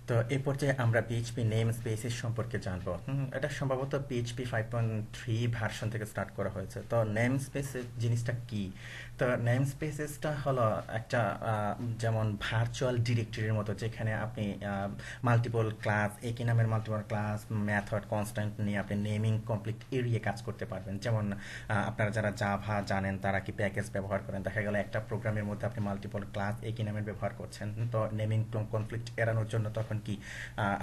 তো এই পর্যায়ে আমরা পিএইচপি নেম স্পেসেস সম্পর্কে জানবো। এটা সম্ভবত পিএইচপি 5.3 ভার্সন থেকে স্টার্ট করা হয়েছে। তো নেম স্পেসেস জিনিসটা কি? তো নেম স্পেসেসটা হলো একটা যেমন ভার্চুয়াল ডিরেক্টরির মতো, যেখানে আপনি মাল্টিপল ক্লাস, একই নামের মাল্টিপল ক্লাস, মেথড, কনস্ট্যান্ট নিয়ে আপনি নেমিং কমপ্লিট এরিয়া কাজ করতে পারবেন। যেমন আপনারা যারা জাভা জানেন তারা কি প্যাকেজ ব্যবহার করেন, দেখা গেল একটা প্রোগ্রামের মধ্যে আপনি মাল্টিপল ক্লাস একই নামের ব্যবহার করছেন, তো নেমিং কনফ্লিক্ট এড়ানোর জন্য তখন কি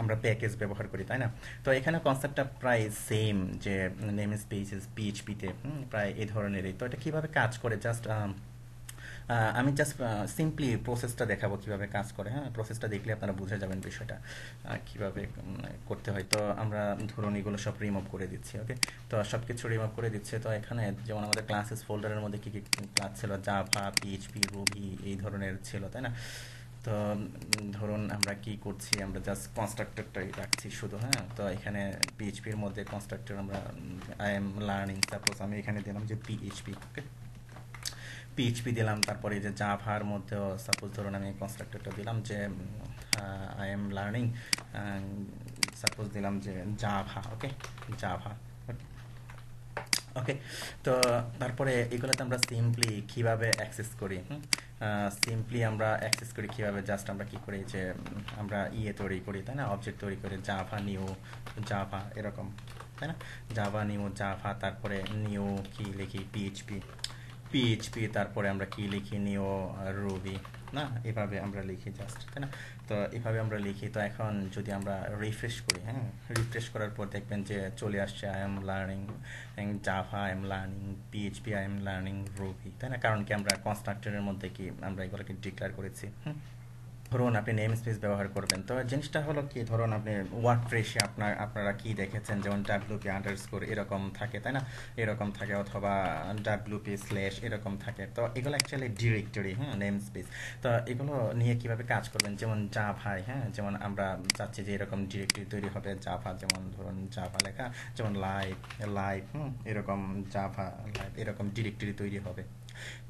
আমরা প্যাকেজ ব্যবহার করি, তাই না? তো এখানে কনসেপ্টটা প্রায় সেম, যে নেম স্পেসেস পিএইচপিতে প্রায় এই ধরনেরই। তো এটা কিভাবে কাজ করে জাস্ট আমি জাস্ট সিম্পলি প্রসেসটা দেখাবো কিভাবে কাজ করে। হ্যাঁ, প্রসেসটা দেখলে আপনারা বুঝে যাবেন বিষয়টা কিভাবে করতে হয়। তো আমরা ধরুন এগুলো সব রিমুভ করে দিচ্ছি। ওকে, তো সব কিছু রিমুভ করে দিচ্ছে। তো এখানে যেমন আমাদের ক্লাসেস ফোল্ডারের মধ্যে কী কী ক্লাস ছিল, জাভা, পিএইচপি, রুবি এই ধরনের ছিল, তাই না? তো ধরুন আমরা কি করছি, আমরা জাস্ট কনস্ট্রাক্টরটাই রাখছি শুধু। হ্যাঁ, তো এখানে পিএইচপির মধ্যে কনস্ট্রাক্টর আমরা আই এম লার্নিং, সাপোজ আমি এখানে দিলাম যে পিএইচপি। ওকে, পিএইচপি দিলাম। তারপরে এই যে জাভার মধ্যেও সাপোজ ধরুন আমি কনস্ট্রাক্টরটা দিলাম যে আই এম লার্নিং, সাপোজ দিলাম যে জাভা। ওকে, জাভা। ওকে, তো তারপরে এগুলোতে আমরা সিম্পলি কিভাবে অ্যাক্সেস করি, সিম্পলি আমরা অ্যাক্সেস করি কিভাবে, জাস্ট আমরা কি করি যে আমরা তৈরি করি, তাই না? অবজেক্ট তৈরি করে জাভা নিউ জাভা এরকম, তাই না? জাভা নিউ জাভা, তারপরে নিউ কি লিখি পিএইচপি, পিএইচপি, তারপরে আমরা কি লিখি নিউ রুবি, না এভাবে আমরা লিখি জাস্ট, তাই না? তো এভাবে আমরা লিখি। তো এখন যদি আমরা রিফ্রেশ করি, হ্যাঁ, রিফ্রেশ করার পর দেখবেন যে চলে আসছে I am learning Java, I am learning PHP, I am learning Ruby, তাই না? কারণ কি আমরা কনস্ট্রাক্টরের মধ্যে কি আমরা এগুলোকে ডিক্লেয়ার করেছি। ধরুন আপনি নেম স্পেস ব্যবহার করবেন, তো জিনিসটা হলো কি, ধরুন আপনি ওয়ার্ডপ্রেসে আপনারা কি দেখেছেন, যেমন ডাব্লিউপি আন্ডারস্কোর এরকম থাকে, তাই না? এরকম থাকে, অথবা ডাব্লিউপি স্ল্যাশ এরকম থাকে। তো এগুলো অ্যাকচুয়ালি ডিরেক্টরি, হ্যাঁ, নেম স্পেস। তো এগুলো নিয়ে কিভাবে কাজ করবেন, যেমন জাভায়, হ্যাঁ, যেমন আমরা চাচ্ছি যে এরকম ডিরেক্টরি তৈরি হবে জাভা, যেমন ধরুন জাভা লেখা, যেমন লাইভ লাইভ, এরকম জাভা লাইভ এরকম ডিরেক্টরি তৈরি হবে।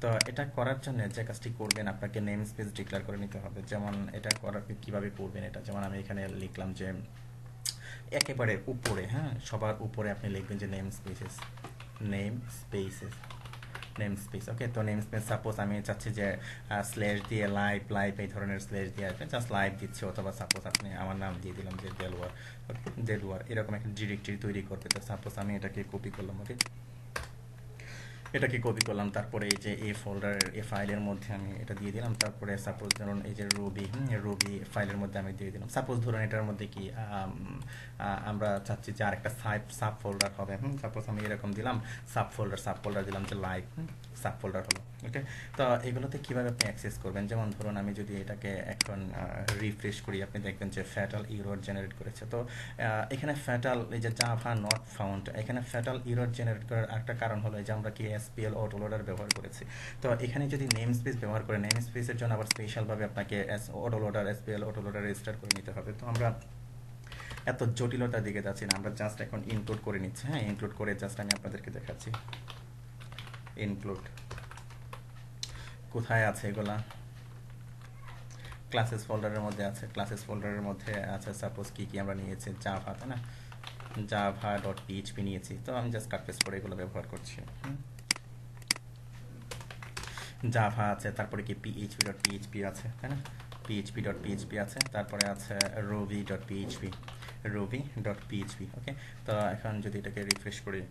তো এটা করার জন্য যে কাজটি করবেন, আপনাকে নেম স্পেস ডিক্লেয়ার করে নিতে হবে। যেমন এটা করার কিভাবে করবেন, এটা যেমন আমি এখানে লিখলাম যে একেবারে উপরে, হ্যাঁ, সবার উপরে আপনি লিখবেন যে name spaces, name spaces, name space. Okay, তো নেম স্পেস সাপোজ আমি চাচ্ছি যে স্ল্যাশ দিয়ে লাইভ লাইভ এই ধরনের স্ল্যাশ দিয়ে আসবে, জাস্ট লাইভ দিচ্ছি, অথবা সাপোজ আপনি আমার নাম দিয়ে দিলাম যে দেলওয়ার। ওকে, দেলওয়ার এরকম একটা ডিরেক্টরি তৈরি করবে। তো সাপোজ আমি এটাকে কপি করলাম। ওকে, এটাকে কপি করলাম, তারপরে এই যে এই ফোল্ডারের এই ফাইলের মধ্যে আমি এটা দিয়ে দিলাম। তারপরে সাপোজ ধরুন এই যে রুবি, রুবি ফাইলের মধ্যে আমি দিয়ে দিলাম। সাপোজ ধরুন এটার মধ্যে কি আমরা চাচ্ছি যে আরেকটা সাব ফোল্ডার হবে। সাপোজ আমি এরকম দিলাম সাব ফোল্ডার দিলাম যে লাইভ সাব ফোল্ডার হলো। ওকে, তো এগুলোতে কীভাবে আপনি অ্যাক্সেস করবেন, যেমন ধরুন আমি যদি এটাকে এখন রিফ্রেশ করি, আপনি দেখবেন যে ফ্যাটাল ইরর জেনারেট করেছে। তো এখানে ফ্যাটাল, এই যে জাভা নট ফাউন্ড, এখানে ফ্যাটাল ইরর জেনারেট করার একটা কারণ হলো যে আমরা কি এসপিএল অটো লোডার ব্যবহার করেছি। তো এখানে যদি নেম স্পেস ব্যবহার করে, নেম স্পেসের জন্য আবার স্পেশালভাবে আপনাকে auto loader SPL auto loader register করে নিতে হবে। তো আমরা এত জটিলতার দিকে যাচ্ছি না, আমরা জাস্ট এখন ইনক্লুড করে নিচ্ছি। হ্যাঁ, ইনক্লুড করে জাস্ট আমি আপনাদেরকে দেখাচ্ছি। ইনক্লুড কোথায় আছে এগুলা, ক্লাসেস ফোল্ডারের মধ্যে আছে, ক্লাসেস ফোল্ডারের মধ্যে আছে সাপোজ কি কি আমরা নিয়েছি, জাভা, তাই না? জাভা ডট পিএইচপি নিয়েছি। তো আমি জাস্ট কাট পেস্ট করে এগুলো ব্যবহার করছি। জাভা আছে, তারপরে কি পিএইচপি ডট পিএইচপি আছে, তাই না? পিএইচপি ডট পিএইচপি আছে, তারপরে আছে Ruby dot PHP, Ruby dot PHP. Okay, তো এখন যদি এটাকে রিফ্রেশ করি,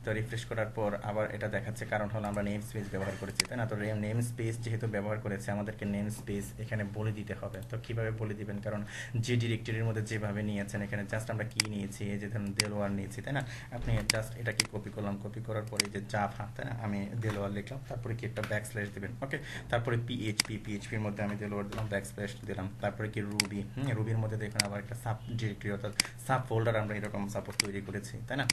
তো রিফ্রেশ করার পর আবার এটা দেখাচ্ছে, কারণ হলো আমরা নেম স্পেস ব্যবহার করেছি, তাই না? তো নেম স্পেস যেহেতু ব্যবহার করেছে, আমাদেরকে নেম স্পেস এখানে বলে দিতে হবে। তো কীভাবে বলে দিবেন, কারণ যে ডিরেক্টরির মধ্যে যেভাবে নিয়েছেন, এখানে জাস্ট আমরা কি নিয়েছি, এই যে ধরুন দেলোয়ার নিয়েছি, তাই না? আপনি জাস্ট এটাকে কপি করলাম, কপি করার পরে যে জাভা, তাই না, আমি দেলোয়ার লিখলাম, তারপরে কি একটা ব্যাক স্ল্যাশ দেবেন। ওকে, তারপরে পিএইচপির মধ্যে আমি দেলোয়ার দিলাম, ব্যাক স্ল্যাশ দিলাম, তারপরে কি রুবি, রুবির মধ্যে দেখুন আবার একটা সাব ডিরেক্টরি অর্থাৎ সাব ফোল্ডার আমরা এরকম সাপোজ তৈরি করেছি, তাই না?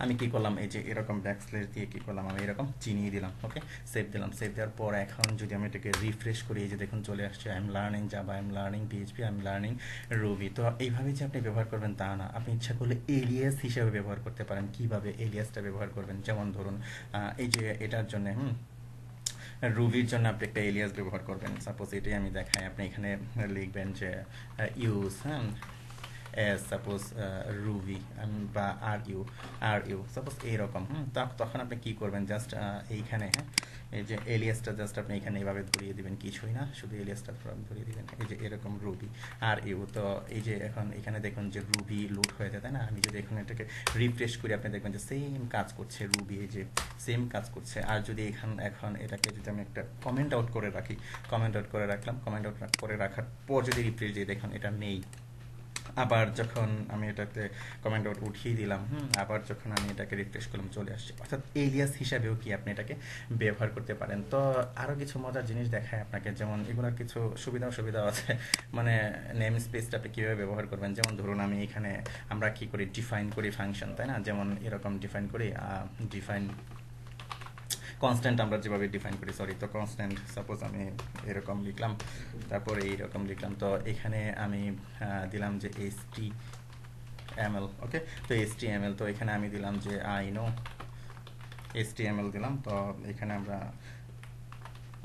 আমি কি করলাম, এই যে এরকম ব্যাকস্ল্যাশ দিয়ে কি করলাম, আমি এরকম চিনিয়ে দিলাম। ওকে, সেভ দিলাম। সেভ দেওয়ার পর এখন যদি আমি এটাকে রিফ্রেশ করি, এই যে দেখুন চলে আসছে I am learning Java, I am learning PHP, I am learning Ruby. তো এইভাবে যে আপনি ব্যবহার করবেন তা না, আপনি ইচ্ছা করলে এলিয়াস হিসেবে ব্যবহার করতে পারেন। কিভাবে এলিয়াসটা ব্যবহার করবেন, যেমন ধরুন এই যে এটার জন্য রুবির জন্য আপনি একটা এলিয়াস ব্যবহার করবেন, সাপোজ এটাই আমি দেখাই, আপনি এখানে লিখবেন যে ইউজ, হ্যাঁ, এস সাপোজ রুবি বা আর ইউ সাপোজ এইরকম, তখন আপনি কি করবেন, জাস্ট এইখানে, হ্যাঁ, এই যে এলিয়াসটা জাস্ট আপনি এখানে এইভাবে ধরিয়ে দিবেন, কিছুই না, শুধু এলিয়াসটা ধরিয়ে দিবেন, এই যে এরকম রুবি আর ইউ। তো এই যে এখন এখানে দেখুন যে রুবি লোড হয়ে যায়, তাই না? আমি যদি এখন এটাকে রিফ্রেশ করি, আপনি দেখবেন যে সেম কাজ করছে রুবি, এই যে সেম কাজ করছে। আর যদি এখন এটাকে যদি আমি একটা কমেন্ট আউট করে রাখি, কমেন্ট আউট করে রাখলাম, কমেন্ট আউট করে রাখার পর যদি রিফ্রেশ দিয়ে দেখুন এটা নেই। আবার যখন আমি এটাতে কমেন্ট আউট উঠিয়ে দিলাম, আবার যখন আমি এটাকে রিফ্রেশ করলাম চলে আসছে। অর্থাৎ এলিয়াস হিসাবেও কি আপনি এটাকে ব্যবহার করতে পারেন। তো আরও কিছু মজার জিনিস দেখায় আপনাকে, যেমন এগুলোর কিছু সুবিধা আছে, মানে নেম স্পেসটা আপনি কীভাবে ব্যবহার করবেন। যেমন ধরুন আমি এখানে আমরা কি করি, ডিফাইন করি ফাংশন, তাই না? যেমন এরকম ডিফাইন করি, ডিফাইন কনস্ট্যান্ট আমরা যেভাবে ডিফাইন করি, সরি, তো কনস্ট্যান্ট সাপোজ আমি এরকম লিখলাম, তারপরে এইরকম লিখলাম, তো এখানে আমি দিলাম যে HTML, ওকে, তো HTML, তো এখানে আমি দিলাম যে আই নো HTML দিলাম, তো এখানে আমরা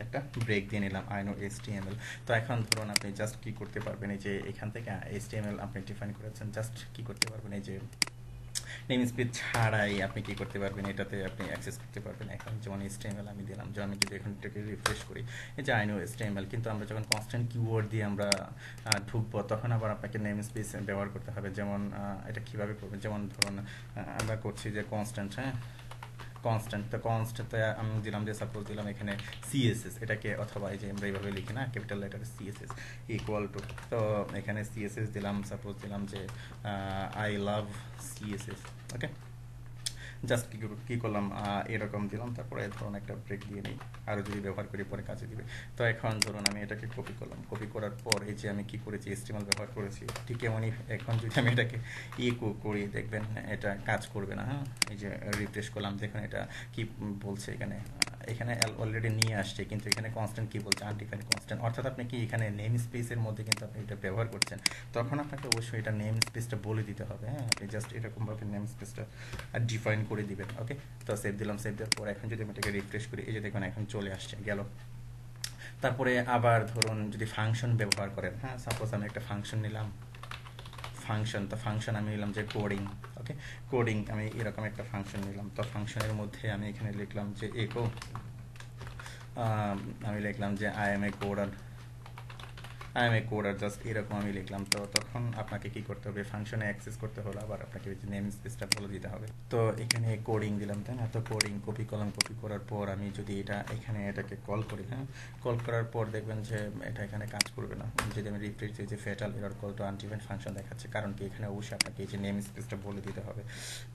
একটা ব্রেক দিয়ে নিলাম আই নো HTML। তো এখন ধরুন আপনি জাস্ট কি করতে পারবেন, এই যে এখান থেকে HTML আপনি ডিফাইন করেছেন, জাস্ট কি করতে পারবেন, এই যে নেম স্পেস ছাড়াই আপনি কি করতে পারবেন, এটাতে আপনি অ্যাক্সেস করতে পারবেন। এখন যেমন HTML আমি দিলাম, যে আমি যদি এখন এটাকে রিফ্রেশ করি, এই যে আই নো HTML, কিন্তু আমরা যখন কনস্ট্যান্ট কিওয়ার্ড দিয়ে আমরা ঢুকবো, তখন আবার আপনাকে নেম স্পেস ব্যবহার করতে হবে। যেমন এটা কিভাবে করবেন, যেমন ধরুন আমরা করছি যে কনস্ট্যান্ট, হ্যাঁ, কনস্ট্যান্ট, তো কনস্ট্যান্টে আমি দিলাম যে সাপোজ দিলাম এখানে সিএসএস, এটাকে, অথবা এই যে আমরা এইভাবে লিখি না capital letter CSS equal to, তো এখানে সিএসএস দিলাম, সাপোজ দিলাম যে I love CSS, okay, just কী করলাম, এরকম দিলাম, তারপরে ধরুন একটা ব্রেক দিয়ে নিই, আরও যদি ব্যবহার করি পরে কাজে দিবে। তো এখন ধরুন আমি এটাকে কপি করলাম, কপি করার পর এই যে আমি কি করেছি, HTML ব্যবহার করেছি, ঠিক এমনই এখন যদি আমি এটাকে করি, দেখবেন এটা কাজ করবে না, হ্যাঁ, এই যে রিফ্রেশ করলাম, দেখুন এটা কি বলছে এখানে, এখানে অলরেডি নিয়ে আসছে, কিন্তু এখানে কনস্ট্যান্ট কি বলছে, আনডিফাইন্ড কনস্ট্যান্ট, অর্থাৎ আপনি কি এখানে নেম স্পেসের মধ্যে কিন্তু আপনি এটা ব্যবহার করছেন, তখন আপনাকে অবশ্যই এটা নেম স্পেসটা বলে দিতে হবে, হ্যাঁ, আপনি জাস্ট এরকমভাবে নেম স্পেসটা ডিফাইন করে দিবেন, ওকে। তো সেভ দিলাম, সেভ দেওয়ার পর এখন যদি আমি এটাকে রিফ্রেশ করি, এই যে দেখুন এখন চলে আসছে, গেল। তারপরে আবার ধরুন যদি ফাংশন ব্যবহার করেন, হ্যাঁ, সাপোজ আমি একটা ফাংশন নিলাম, ফাংশন, তো ফাংশন আমি নিলাম যে কোডিং, ওকে, কোডিং আমি এরকম একটা ফাংশন নিলাম, তো ফাংশনের মধ্যে আমি এখানে লিখলাম যে একো, আমি লিখলাম যে I M A coder, just এরকম আমি লিখলাম। তো তখন আপনাকে কি করতে হবে, ফাংশনে অ্যাক্সেস করতে হলে আবার আপনাকে নেম স্পেসটা বলে দিতে হবে। তো এখানে কোডিং দিলাম, তাই না? তো কোডিং কপি করলাম, কপি করার পর আমি যদি এখানে এটাকে কল করি, হ্যাঁ, কল করার পর দেখবেন যে এটা এখানে কাজ করবে না। যদি আমি রিফ্রেশ দিই, যে fatal error call to undefined function দেখাচ্ছে, কারণ কি এখানে অবশ্যই আপনাকে এই যে নেম স্পেসটা বলে দিতে হবে।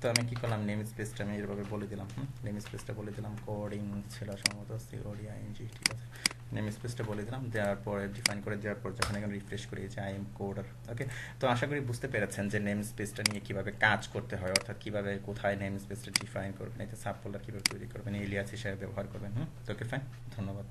তো আমি কি করলাম, নেম স্পেসটা আমি এভাবে বলে দিলাম, নেম স্পেসটা বলে দিলাম, কোডিং ছিল সম্ভবত CODING, ঠিক আছে, নেম স্পেসটা বলে দিলাম, দেওয়ার পরে ডিফাইন করে দেওয়ার পর যখন এখানে রিফ্রেশ করি যে আই এম কোডার, ওকে। তো আশা করি বুঝতে পেরেছেন যে নেম স্পেসটা নিয়ে কিভাবে কাজ করতে হয়, অর্থাৎ কিভাবে কোথায় নেম স্পেসটা ডিফাইন করবেন, এতে সাব ফোল্ডার কীভাবে তৈরি করবেন, এলিয়াস হিসেবে ব্যবহার করবেন। তো ওকে, ফাইন, ধন্যবাদ।